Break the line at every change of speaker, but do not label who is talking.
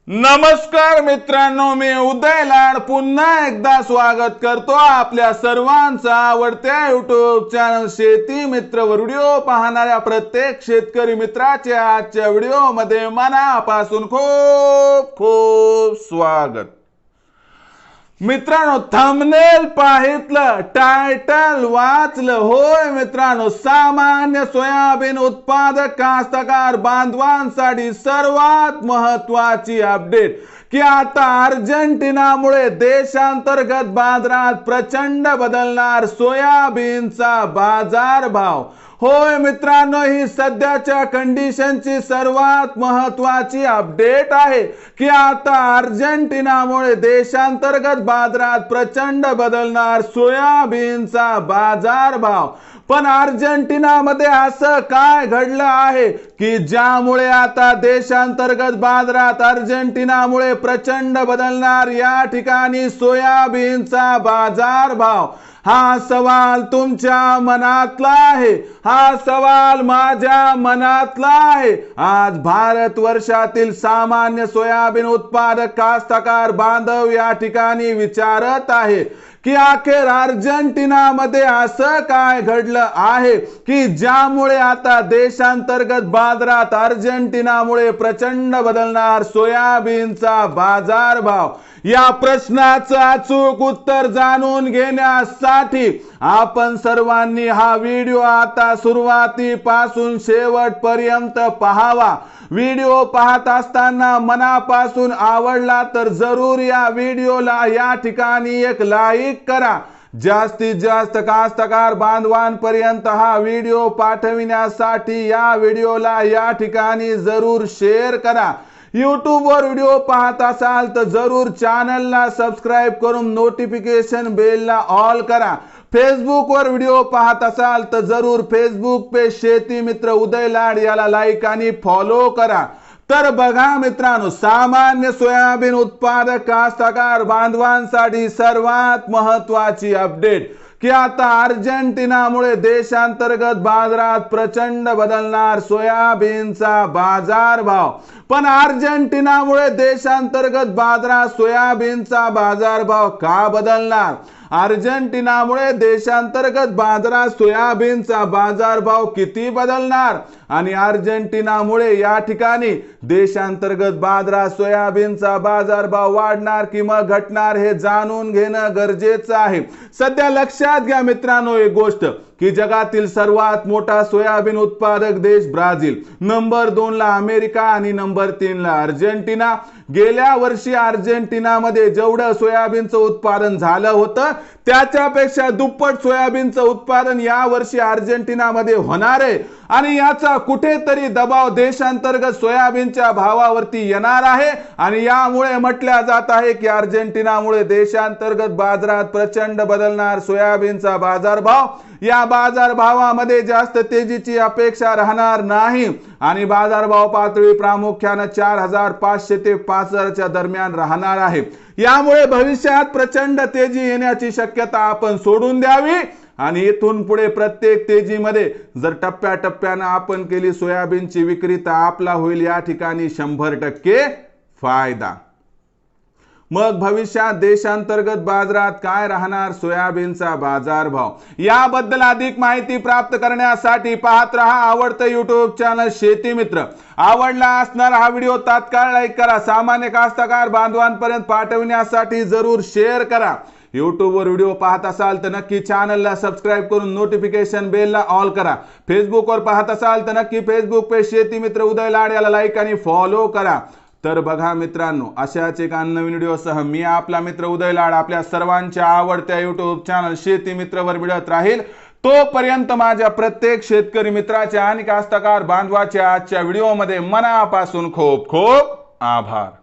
नमस्कार मित्रांनो, मी उदय लाड पुन्हा एकदा स्वागत करतो आपल्या सर्वांचा आवडत्या युट्यूब चॅनल शेती मित्र वर व्हिडिओ पाहणाऱ्या प्रत्येक शेतकरी मित्राचे आजच्या व्हिडिओमध्ये मनापासून खूप खूप स्वागत। मित्रांनो, थंबनेल पाहितलं, टायटल वाचलं, होय मित्रांनो, सामान्य सोयाबीन उत्पादक कास्तकार बांधवांसाठी सर्वात महत्त्वाची अपडेट की आता अर्जेंटिनामुळे देशांतर्गत बाजारात प्रचंड बदलणार सोयाबीनचा बाजारभाव। होय मित्रांनो, ही सध्याच्या कंडिशनची सर्वात महत्त्वाची अपडेट आहे की आता अर्जेंटिनामुळे देशांतर्गत बाजारात प्रचंड बदलणार सोयाबीनचा बाजारभाव। पण अर्जेंटिनामध्ये असं काय घडलं आहे की ज्यामुळे आता देशांतर्गत बाजारात अर्जेंटिनामुळे प्रचंड बदलणार या ठिकाणी सोयाबीनचा बाजारभाव? हा सवाल तुमच्या मनातला आहे, हा सवाल माझ्या मनातला आहे। आज भारत वर्षातील सामान्य सोयाबीन उत्पादक कास्तकार बांधव या ठिकाणी विचारत आहे की अखेर अर्जेंटिनामध्ये असं काय घडलं आहे की ज्यामुळे आता देशांतर्गत बाजारात अर्जेंटिनामुळे प्रचंड बदलणार सोयाबीनचा बाजारभाव? या प्रश्नाचं अचूक उत्तर जाणून घेण्यासाठी आपण सर्वांनी हा व्हिडिओ आता सुरुवातीपासून शेवटपर्यंत पाहावा। व्हिडिओ पाहत असताना मनापासून आवडला तर जरूर या व्हिडिओला या ठिकाणी एक लाईक करा। जास्तीत जास्त कास्तकार बांधवांपर्यंत हा व्हिडिओ पाठविण्यासाठी या व्हिडिओला या ठिकाणी जरूर शेअर करा। YouTube वर व्हिडिओ पाहत असाल तर जरूर चॅनलला सबस्क्राइब करून नोटिफिकेशन बेलला ऑल करा। फेसबुक वर व्हिडिओ पाहत असाल तर जरूर फेसबुक पे शेती मित्र उदय लाड याला लाईक आणि फॉलो करा। तर बघा मित्रांनो, सामान्य सोयाबीन उत्पादक कास्तकार बांधवांसाठी सर्वात महत्त्वाची अपडेट की आता अर्जेंटिनामुळे देशांतर्गत बाजारात प्रचंड बदलणार सोयाबीनचा बाजारभाव। पण अर्जेंटिनामुळे देशांतर्गत बाजारात सोयाबीनचा बाजारभाव का बदलणार? अर्जेंटिनामुळे देशांतर्गत बाजारात सोयाबीनचा बाजारभाव किती बदलणार आणि अर्जेंटिनामुळे या ठिकाणी देशांतर्गत बाजारात सोयाबीनचा बाजारभाव वाढणार की मग घटणार हे जाणून घेणं गरजेचं आहे। सध्या लक्षात घ्या मित्रांनो एक गोष्ट की जगातील सर्वात मोठा सोयाबीन उत्पादक देश ब्राझील, नंबर 2 ला अमेरिका आणि नंबर 3 ला अर्जेंटिना। गेल्या वर्षी अर्जेंटिनामध्ये जेवढं सोयाबीनचं उत्पादन झालं होतं त्याच्यापेक्षा दुप्पट सोयाबीनचं उत्पादन या वर्षी अर्जेंटिनामध्ये होणार आहे आणि याचा कुठेतरी दबाव देशांतर्गत सोयाबीनच्या भावावरती येणार आहे आणि यामुळे म्हटलं जात आहे की अर्जेंटिनामुळे देशांतर्गत बाजारात प्रचंड बदलणार सोयाबीनचा बाजारभाव। या बाजारभावामध्ये जास्त तेजीची अपेक्षा राहणार नाही आणि बाजारभाव पातळी प्रामुख्याने 4500 ते 5000 च्या दरम्यान राहणार आहे। यामुळे भविष्यात प्रचंड तेजी येण्याची शक्यता आपण सोडून द्यावी आणि इथून पुढे प्रत्येक तेजीमध्ये जर टप्प्याटप्प्याने आपण केली सोयाबीनची विक्री तर आपला होईल या ठिकाणी 100% फायदा। मग भविष्यात देशांतर्गत बाजारात काय राहणार सोयाबीनचा बाजारभाव? याबद्दल अधिक माहिती प्राप्त करण्यासाठी पाहत रहा आवडतं YouTube चॅनल शेती मित्र। आवडला असणारा हा व्हिडिओ तात्काळ लाईक करा। सामान्य कास्तकार बांधवांपर्यंत पाठविण्यासाठी जरूर शेअर करा। YouTube वर व्हिडिओ पाहत असाल तर नक्की चॅनलला सबस्क्राइब करून नोटिफिकेशन बेलला ऑल करा। फेसबुक वर पाहत असाल तर नक्की फेसबुक पे शेती मित्र उदय लाड याला लाईक आणि फॉलो करा। तर बघा मित्रांनो, अशाच एका नवीन व्हिडिओसह मी आपला मित्र उदय लाड आपल्या सर्वांच्या आवडत्या YouTube चॅनल शेती मित्र वर मिळत राहील। तोपर्यंत माझ्या प्रत्येक शेतकरी मित्राच्या आणि कास्तकार बांधवाच्या आजच्या व्हिडिओमध्ये मनापासून खूप खूप आभार।